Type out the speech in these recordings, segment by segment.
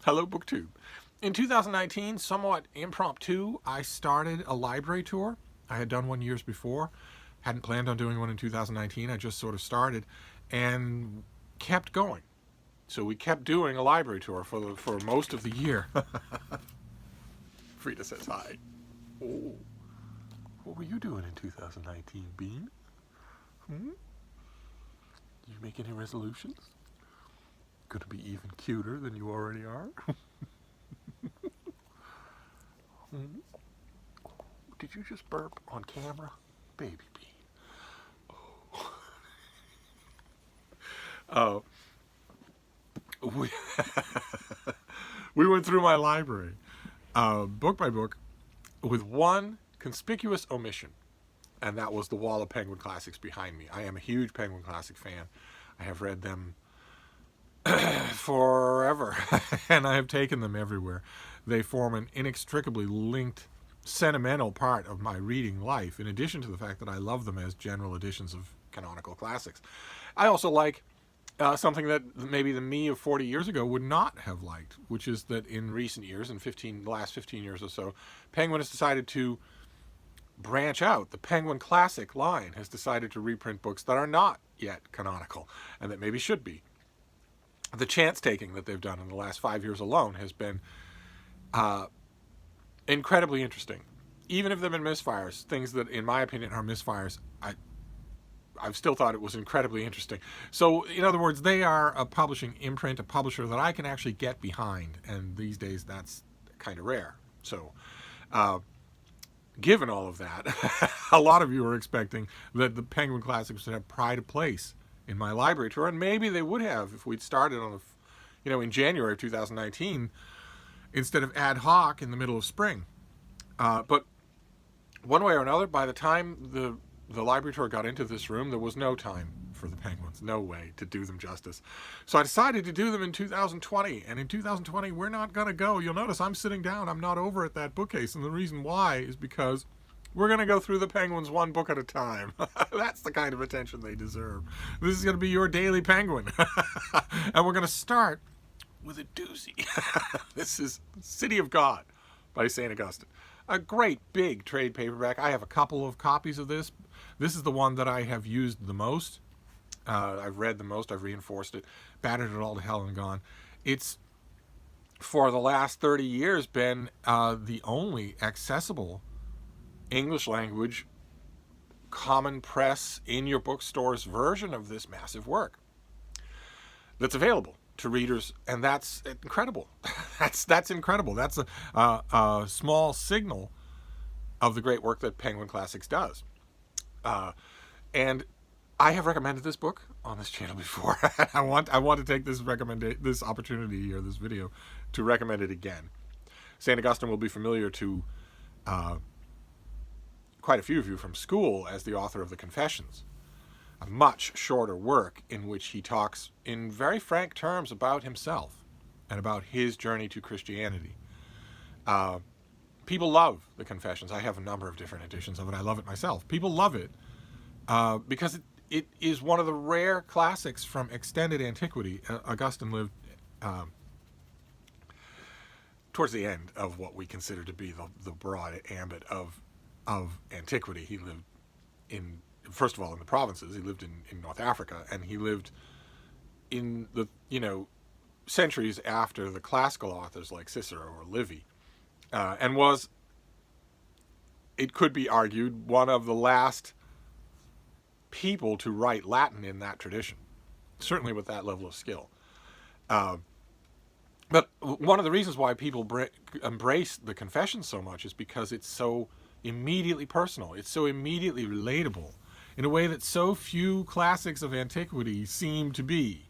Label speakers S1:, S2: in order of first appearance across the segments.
S1: Hello, BookTube. In 2019, somewhat impromptu, I started a library tour. I had done one years before. Hadn't planned on doing one in 2019. I just sort of started and kept going. So we kept doing a library tour for most of the year. Frida says hi. Oh, what were you doing in 2019, Bean? Did you make any resolutions? Gonna be even cuter than you already are? Did you just burp on camera? Baby Bean. Oh. We, we went through my library, book by book, with one conspicuous omission, and that was the wall of Penguin Classics behind me. I am a huge Penguin Classic fan. I have read them forever, and I have taken them everywhere. They form an inextricably linked, sentimental part of my reading life, in addition to the fact that I love them as general editions of canonical classics. I also like something that maybe the me of 40 years ago would not have liked, which is that in recent years, in the last 15 years or so, Penguin has decided to branch out. The Penguin Classic line has decided to reprint books that are not yet canonical, and that maybe should be. The chance-taking that they've done in the last 5 years alone has been incredibly interesting. Even if they've been misfires, things that, in my opinion, are misfires, I've still thought it was incredibly interesting. So, in other words, they are a publishing imprint, a publisher that I can actually get behind, and these days that's kind of rare. So, given all of that, a lot of you are expecting that the Penguin Classics would have pride of place in my library tour, and maybe they would have if we'd started on in January of 2019 instead of ad hoc in the middle of spring. But one way or another, by the time the library tour got into this room, there was no time for the Penguins, no way to do them justice. So I decided to do them in 2020, and in 2020 we're not going to go. You'll notice I'm sitting down, I'm not over at that bookcase, and the reason why is because we're going to go through the Penguins one book at a time. That's the kind of attention they deserve. This is going to be your daily Penguin. And we're going to start with a doozy. This is City of God by St. Augustine. A great big trade paperback. I have a couple of copies of this. This is the one that I have used the most. I've read the most. I've reinforced it, battered it all to hell and gone. It's, for the last 30 years, been the only accessible English language, common press, in your bookstores version of this massive work that's available to readers, and that's incredible. That's incredible. That's a small signal of the great work that Penguin Classics does. And I have recommended this book on this channel before. I want to take this opportunity here, this video, to recommend it again. St. Augustine will be familiar to quite a few of you from school as the author of the Confessions, a much shorter work in which he talks in very frank terms about himself and about his journey to Christianity. People love the Confessions. I have a number of different editions of it. I love it myself. People love it because it is one of the rare classics from extended antiquity. Augustine lived towards the end of what we consider to be the broad ambit of antiquity. He lived first of all in the provinces. He lived in North Africa, and he lived in the centuries after the classical authors like Cicero or Livy, and was, it could be argued, one of the last people to write Latin in that tradition, certainly with that level of skill. But one of the reasons why people embrace the Confessions so much is because it's so immediately personal. It's so immediately relatable in a way that so few classics of antiquity seem to be.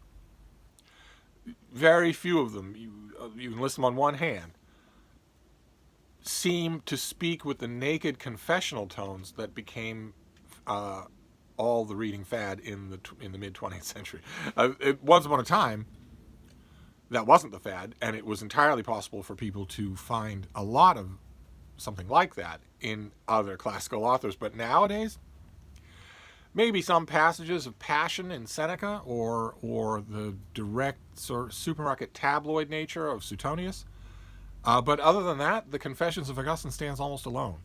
S1: Very few of them, you can list them on one hand, seem to speak with the naked confessional tones that became all the reading fad in the mid-20th century. Once upon a time, that wasn't the fad, and it was entirely possible for people to find a lot of something like that in other classical authors. But nowadays, maybe some passages of passion in Seneca, or the direct sort of supermarket tabloid nature of Suetonius. But other than that, the Confessions of Augustine stands almost alone.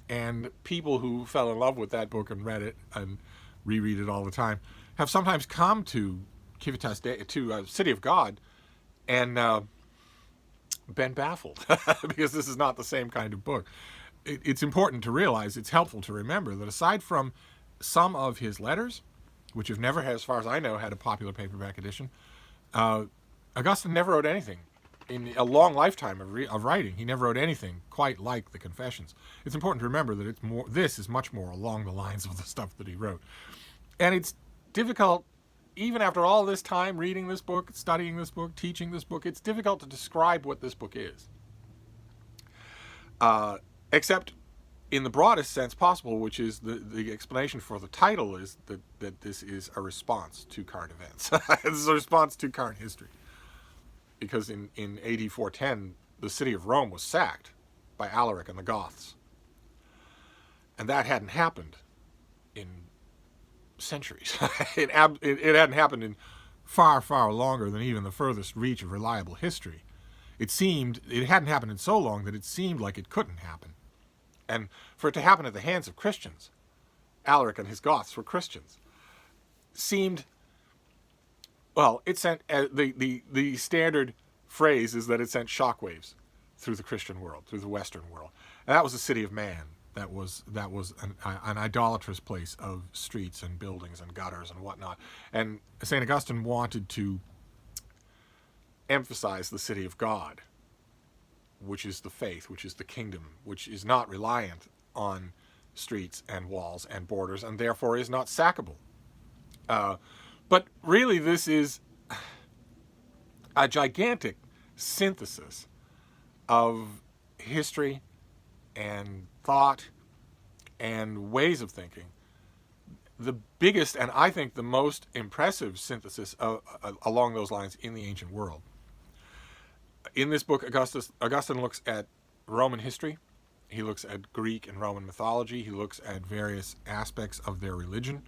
S1: And people who fell in love with that book and read it and reread it all the time have sometimes come to Civitas Dei, to City of God, and been baffled because this is not the same kind of book. It's important to realize, it's helpful to remember that aside from some of his letters, which have never, as far as I know, had a popular paperback edition, Augustine never wrote anything. In a long lifetime of writing, he never wrote anything quite like the Confessions. It's important to remember that this is much more along the lines of the stuff that he wrote. And it's difficult, even after all this time reading this book, studying this book, teaching this book, it's difficult to describe what this book is. Except in the broadest sense possible, which is the explanation for the title is that this is a response to current events. This is a response to current history. Because in AD 410, the city of Rome was sacked by Alaric and the Goths. And that hadn't happened in centuries. It hadn't happened in far, far longer than even the furthest reach of reliable history. It hadn't happened in so long that it seemed like it couldn't happen. And for it to happen at the hands of Christians, Alaric and his Goths were Christians, seemed... Well, it sent the standard phrase is that it sent shockwaves through the Christian world, through the Western world, and that was a city of man. That was an idolatrous place of streets and buildings and gutters and whatnot. And St. Augustine wanted to emphasize the city of God, which is the faith, which is the kingdom, which is not reliant on streets and walls and borders, and therefore is not sackable. But really, this is a gigantic synthesis of history and thought and ways of thinking. The biggest and I think the most impressive synthesis along those lines in the ancient world. In this book, Augustine looks at Roman history. He looks at Greek and Roman mythology. He looks at various aspects of their religion,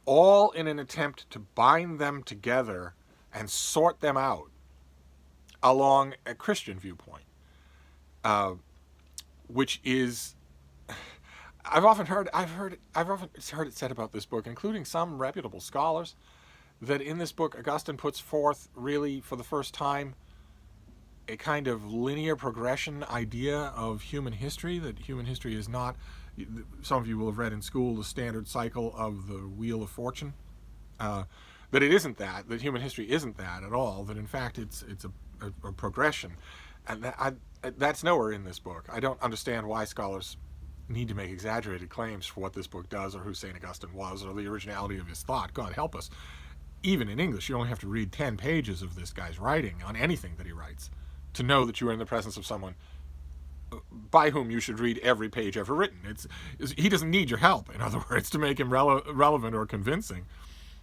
S1: all in an attempt to bind them together and sort them out along a Christian viewpoint, which is, I've often heard it said about this book, including some reputable scholars, that in this book Augustine puts forth, really for the first time, a kind of linear progression idea of human history, that human history is not, some of you will have read in school, the standard cycle of the Wheel of Fortune, that it isn't that human history isn't that at all, that in fact it's a progression. And that's nowhere in this book. I don't understand why scholars need to make exaggerated claims for what this book does or who St. Augustine was or the originality of his thought. God help us. Even in English, you only have to read 10 pages of this guy's writing on anything that he writes to know that you are in the presence of someone by whom you should read every page ever written. He doesn't need your help, in other words, to make him relevant or convincing.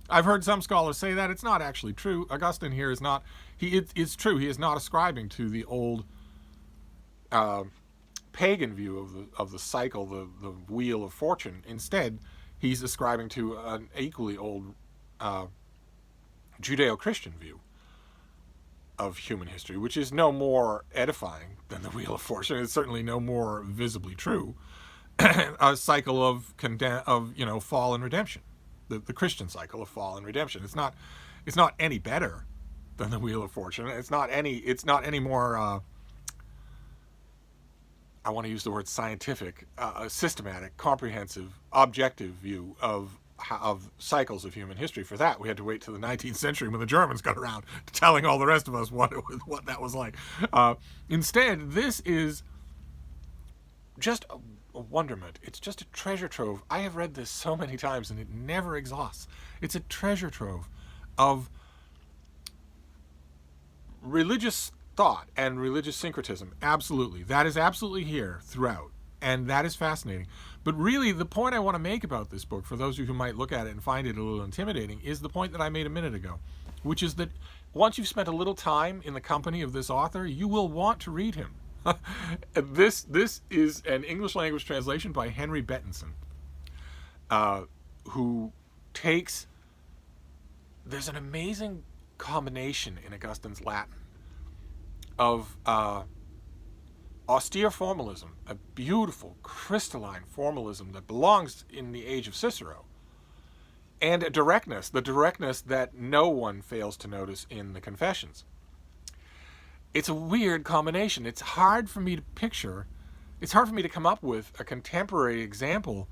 S1: I've heard some scholars say that. It's not actually true. Augustine here is not... It's true, he is not ascribing to the old pagan view of the cycle, the Wheel of Fortune. Instead, he's ascribing to an equally old Judeo-Christian view of human history, which is no more edifying than the Wheel of Fortune. It's certainly no more visibly true. A cycle of fall and redemption, the Christian cycle of fall and redemption. It's not any better than the Wheel of Fortune. It's not any more. I want to use the word scientific, systematic, comprehensive, objective view of cycles of human history. For that, we had to wait till the 19th century when the Germans got around to telling all the rest of us what that was like. Instead, this is just a wonderment. It's just a treasure trove. I have read this so many times, and it never exhausts. It's a treasure trove of religious thought and religious syncretism. Absolutely. That is absolutely here throughout. And that is fascinating. But really, the point I want to make about this book, for those of you who might look at it and find it a little intimidating, is the point that I made a minute ago, which is that once you've spent a little time in the company of this author, you will want to read him. This is an English language translation by Henry Bettinson, who takes, there's an amazing combination in Augustine's Latin of austere formalism, a beautiful crystalline formalism that belongs in the age of Cicero, and a directness, the directness that no one fails to notice in the Confessions. It's a weird combination. It's hard for me to picture, it's hard for me to come up with a contemporary example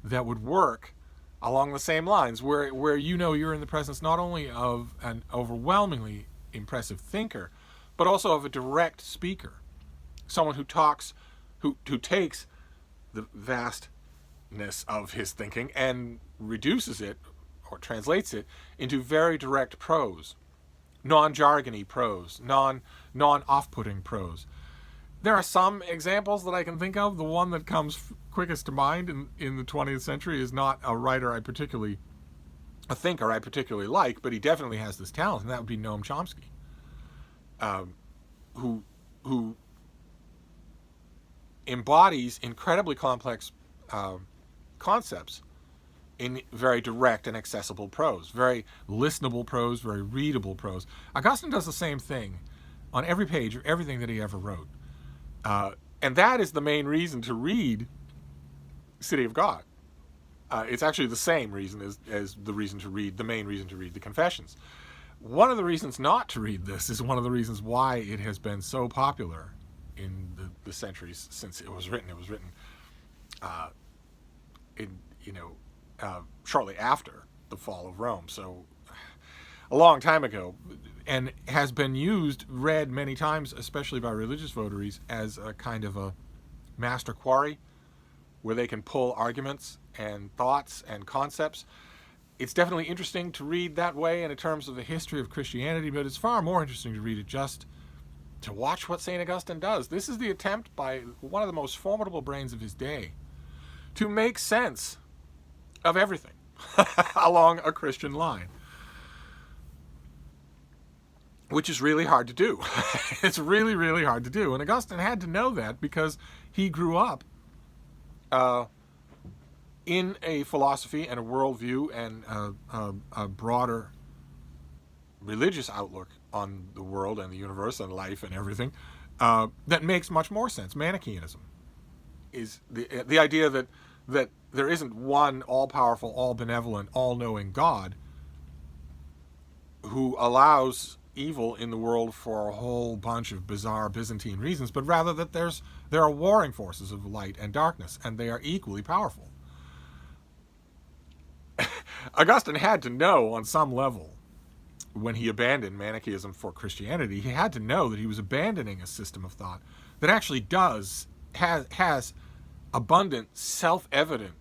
S1: that would work along the same lines, where you know you're in the presence not only of an overwhelmingly impressive thinker, but also of a direct speaker, someone who talks, who takes the vastness of his thinking and reduces it or translates it into very direct prose, non-jargony prose, non-off-putting prose. There are some examples that I can think of. The one that comes quickest to mind in the 20th century is not a thinker I particularly like, but he definitely has this talent, and that would be Noam Chomsky, who embodies incredibly complex concepts in very direct and accessible prose, very listenable prose, very readable prose. Augustine does the same thing on every page of everything that he ever wrote. And that is the main reason to read City of God. It's actually the same reason as the main reason to read the Confessions. One of the reasons not to read this is one of the reasons why it has been so popular in the centuries since it was written. It was written shortly after the fall of Rome, so a long time ago, and has been read many times, especially by religious votaries, as a kind of a master quarry where they can pull arguments and thoughts and concepts. It's definitely interesting to read that way in terms of the history of Christianity, but it's far more interesting to read it just to watch what St. Augustine does. This is the attempt by one of the most formidable brains of his day to make sense of everything along a Christian line, which is really hard to do. It's really, really hard to do. And Augustine had to know that because he grew up in a philosophy and a worldview and a broader religious outlook on the world and the universe and life and everything that makes much more sense. Manichaeism is the idea that there isn't one all-powerful, all-benevolent, all-knowing God who allows evil in the world for a whole bunch of bizarre Byzantine reasons, but rather that there are warring forces of light and darkness, and they are equally powerful. Augustine had to know on some level, when he abandoned Manichaeism for Christianity, he had to know that he was abandoning a system of thought that actually has abundant, self-evident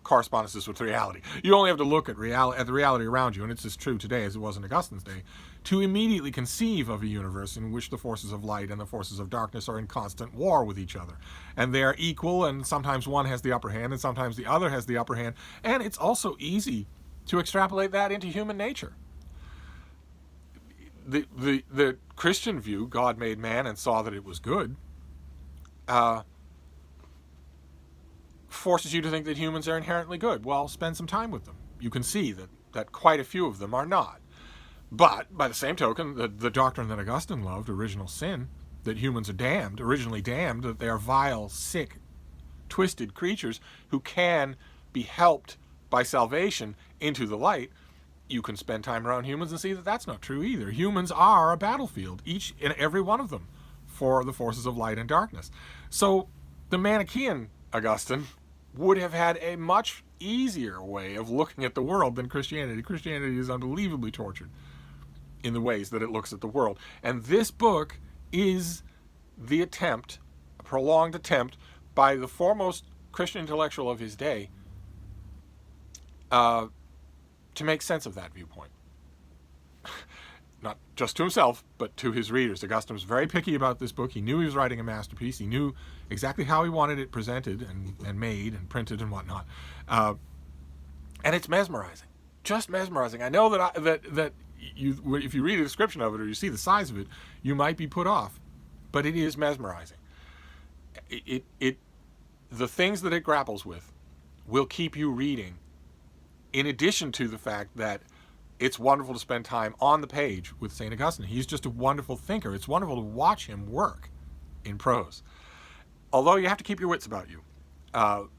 S1: correspondences with reality. You only have to look at the reality around you, and it's as true today as it was in Augustine's day, to immediately conceive of a universe in which the forces of light and the forces of darkness are in constant war with each other. And they are equal, and sometimes one has the upper hand, and sometimes the other has the upper hand. And it's also easy to extrapolate that into human nature. The Christian view, God made man and saw that it was good, forces you to think that humans are inherently good. Well, spend some time with them. You can see that quite a few of them are not. But, by the same token, the doctrine that Augustine loved, original sin, that humans are damned, originally damned, that they are vile, sick, twisted creatures who can be helped by salvation into the light, you can spend time around humans and see that that's not true either. Humans are a battlefield, each and every one of them, for the forces of light and darkness. So, the Manichaean Augustine would have had a much easier way of looking at the world than Christianity. Christianity is unbelievably tortured in the ways that it looks at the world. And this book is the attempt, a prolonged attempt, by the foremost Christian intellectual of his day to make sense of that viewpoint. Not just to himself, but to his readers. Augustine was very picky about this book. He knew he was writing a masterpiece. He knew exactly how he wanted it presented and made and printed and whatnot. And it's mesmerizing. Just mesmerizing. I know that if you read a description of it or you see the size of it, you might be put off. But it is mesmerizing. The things that it grapples with will keep you reading, in addition to the fact that it's wonderful to spend time on the page with St. Augustine. He's just a wonderful thinker. It's wonderful to watch him work in prose. Although you have to keep your wits about you,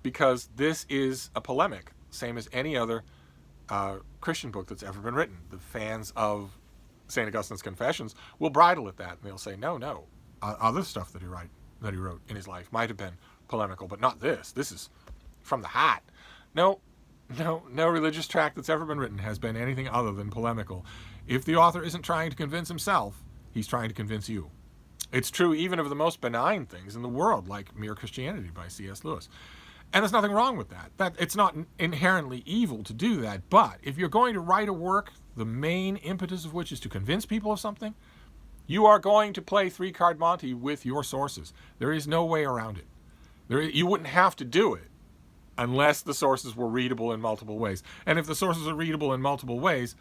S1: because this is a polemic, same as any other Christian book that's ever been written. The fans of St. Augustine's Confessions will bridle at that, and they'll say, no, other stuff that he wrote in his life might have been polemical, but not this. This is from the heart. No religious tract that's ever been written has been anything other than polemical. If the author isn't trying to convince himself, he's trying to convince you. It's true even of the most benign things in the world, like Mere Christianity by C.S. Lewis. And there's nothing wrong with that. It's not inherently evil to do that. But if you're going to write a work, the main impetus of which is to convince people of something, you are going to play three-card Monte with your sources. There is no way around it. You wouldn't have to do it unless the sources were readable in multiple ways. And if the sources are readable in multiple ways,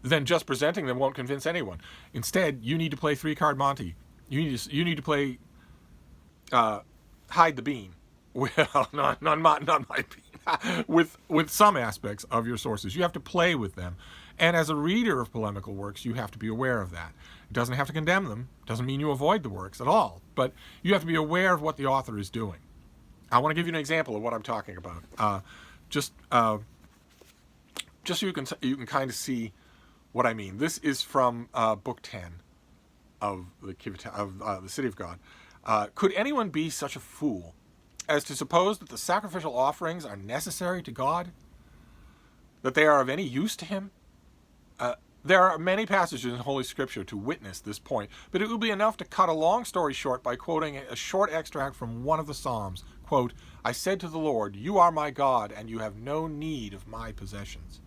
S1: then just presenting them won't convince anyone. Instead, you need to play three-card Monte. You need to play hide the bean. Well, not my bean. with some aspects of your sources. You have to play with them. And as a reader of polemical works, you have to be aware of that. It doesn't have to condemn them. It doesn't mean you avoid the works at all. But you have to be aware of what the author is doing. I want to give you an example of what I'm talking about, just so you can kind of see what I mean. This is from Book 10 of the City of God. Could anyone be such a fool as to suppose that the sacrificial offerings are necessary to God, that they are of any use to Him? There are many passages in Holy Scripture to witness this point, but it will be enough to cut a long story short by quoting a short extract from one of the Psalms. Quote, "I said to the Lord, you are my God, and you have no need of my possessions."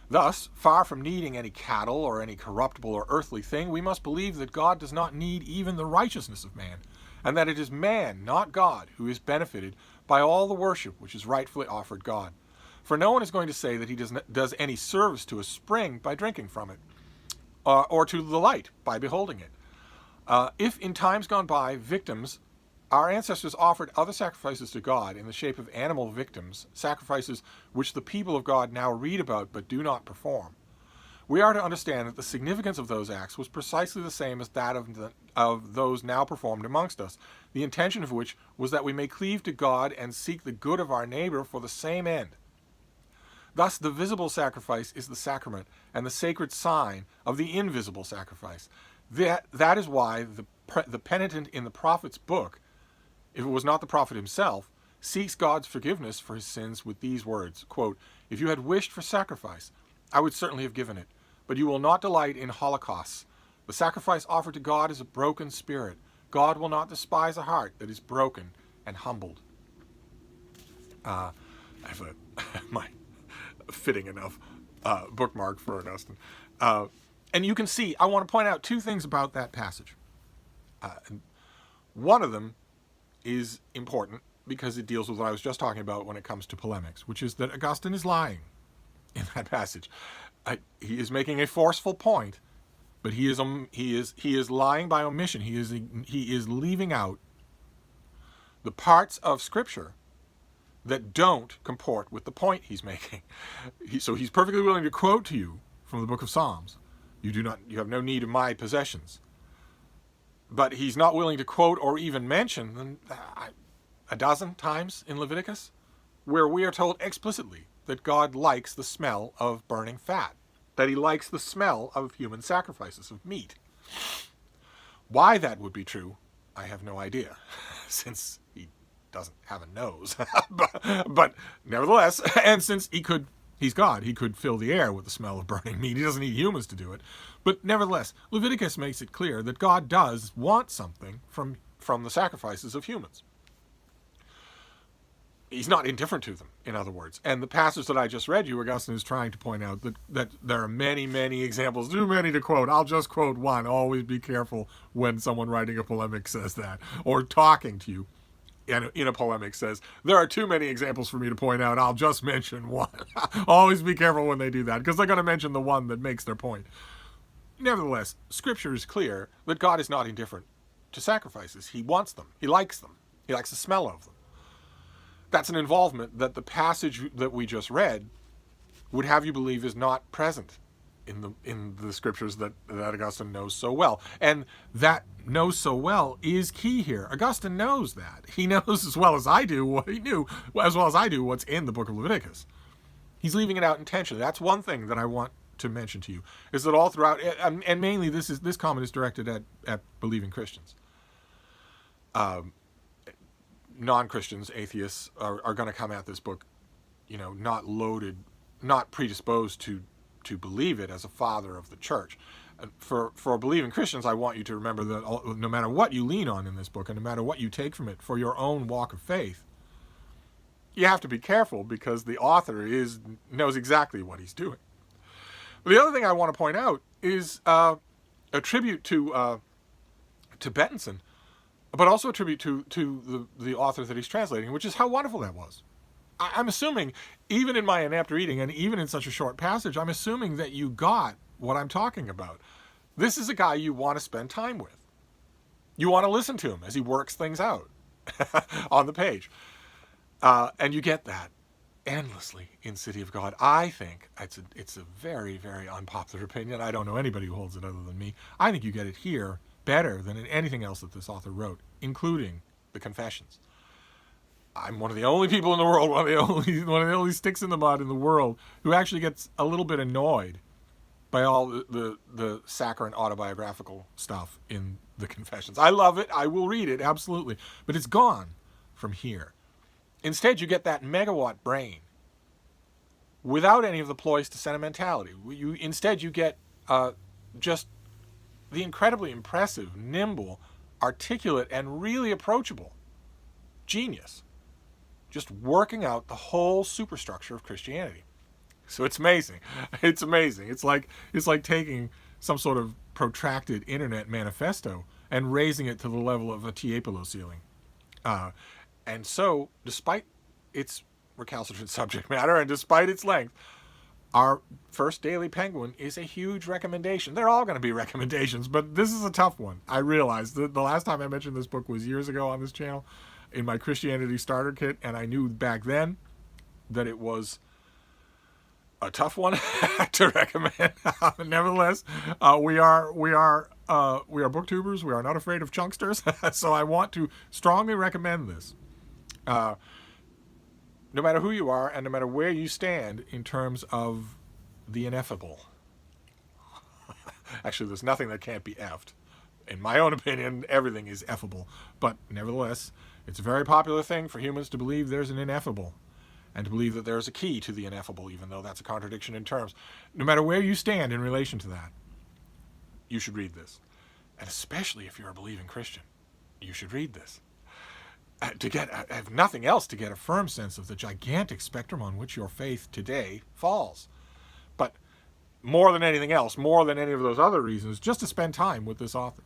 S1: Thus, far from needing any cattle or any corruptible or earthly thing, we must believe that God does not need even the righteousness of man, and that it is man, not God, who is benefited by all the worship which is rightfully offered God. For no one is going to say that he does any service to a spring by drinking from it, or to the light by beholding it. If in times gone by our ancestors offered other sacrifices to God in the shape of animal victims, sacrifices which the people of God now read about but do not perform, we are to understand that the significance of those acts was precisely the same as that of those now performed amongst us, the intention of which was that we may cleave to God and seek the good of our neighbor for the same end. Thus, the visible sacrifice is the sacrament and the sacred sign of the invisible sacrifice. That is why the penitent in the prophet's book, if it was not the prophet himself, seeks God's forgiveness for his sins with these words, quote, "If you had wished for sacrifice, I would certainly have given it, but you will not delight in holocausts. The sacrifice offered to God is a broken spirit. God will not despise a heart that is broken and humbled." I have my fitting enough bookmark for Augustine. And you can see, I want to point out two things about that passage. One of them is important because it deals with what I was just talking about when it comes to polemics, which is that Augustine is lying in that passage. He is making a forceful point, but he is lying by omission. He is leaving out the parts of Scripture that don't comport with the point he's making. So he's perfectly willing to quote to you from the book of Psalms, you have no need of my possessions. But he's not willing to quote or even mention a dozen times in Leviticus where we are told explicitly that God likes the smell of burning fat, that he likes the smell of human sacrifices, of meat. Why that would be true, I have no idea, since he doesn't have a nose. but nevertheless, and since he's God, he could fill the air with the smell of burning meat. He doesn't need humans to do it. But nevertheless, Leviticus makes it clear that God does want something from the sacrifices of humans. He's not indifferent to them, in other words. And the passage that I just read you, Augustine is trying to point out that there are many, many examples, too many to quote. I'll just quote one. Always be careful when someone writing a polemic says that, or talking to you in a polemic says, there are too many examples for me to point out. I'll just mention one. Always be careful when they do that, because they're going to mention the one that makes their point. Nevertheless, Scripture is clear that God is not indifferent to sacrifices. He wants them. He likes them. He likes the smell of them. That's an involvement that the passage that we just read would have you believe is not present in the scriptures that Augustine knows so well. And that knows so well is key here. Augustine knows that. He knows as well as I do what he knew, as well as I do what's in the book of Leviticus. He's leaving it out intentionally. That's one thing that I want to mention to you, is that all throughout, and mainly this comment is directed at believing Christians. Non-Christians, atheists, are going to come at this book, not loaded, not predisposed to believe it as a father of the church. And for believing Christians, I want you to remember that no matter what you lean on in this book, and no matter what you take from it for your own walk of faith, you have to be careful, because the author knows exactly what he's doing. But the other thing I want to point out is a tribute to Bentonson, but also a tribute to the author that he's translating, which is how wonderful that was. I'm assuming, even in my inept reading, and even in such a short passage, I'm assuming that you got what I'm talking about. This is a guy you want to spend time with. You want to listen to him as he works things out on the page. And you get that endlessly in City of God. I think it's a very, very unpopular opinion. I don't know anybody who holds it other than me. I think you get it here better than in anything else that this author wrote, including the Confessions. I'm one of the only people in the world, one of the only sticks in the mud in the world, who actually gets a little bit annoyed by all the saccharine autobiographical stuff in the Confessions. I love it. I will read it, absolutely. But it's gone from here. Instead, you get that megawatt brain without any of the ploys to sentimentality. Instead, you get just the incredibly impressive, nimble, articulate, and really approachable genius, just working out the whole superstructure of Christianity. So it's amazing. It's amazing. It's like taking some sort of protracted internet manifesto and raising it to the level of a Tiepolo ceiling. And so, despite its recalcitrant subject matter and despite its length, our first Daily Penguin is a huge recommendation. They're all going to be recommendations, but this is a tough one. I realized that the last time I mentioned this book was years ago on this channel in my Christianity Starter Kit, and I knew back then that it was a tough one to recommend. Nevertheless, we are booktubers. We are not afraid of chunksters, so I want to strongly recommend this. No matter who you are and no matter where you stand in terms of the ineffable. Actually, there's nothing that can't be effed. In my own opinion, everything is effable. But nevertheless, it's a very popular thing for humans to believe there's an ineffable, and to believe that there's a key to the ineffable, even though that's a contradiction in terms. No matter where you stand in relation to that, you should read this. And especially if you're a believing Christian, you should read this. If nothing else, to get a firm sense of the gigantic spectrum on which your faith today falls. But more than anything else, more than any of those other reasons, just to spend time with this author.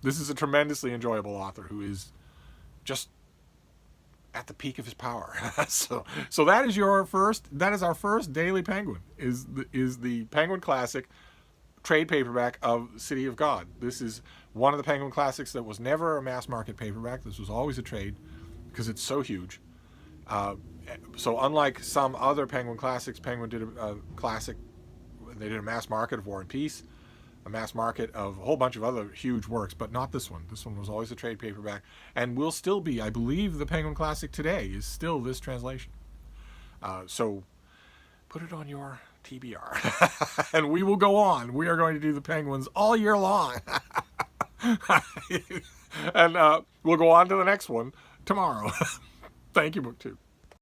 S1: This is a tremendously enjoyable author who is just at the peak of his power. So that is our first Daily Penguin, is the Penguin Classic trade paperback of City of God. This is one of the Penguin Classics that was never a mass market paperback. This was always a trade because it's so huge. So unlike some other Penguin Classics, Penguin did a classic. They did a mass market of War and Peace, a mass market of a whole bunch of other huge works, but not this one. This one was always a trade paperback and will still be. I believe the Penguin Classic today is still this translation. So put it on your TBR. And we will go on. We are going to do the Penguins all year long. And we'll go on to the next one tomorrow. Thank you, BookTube.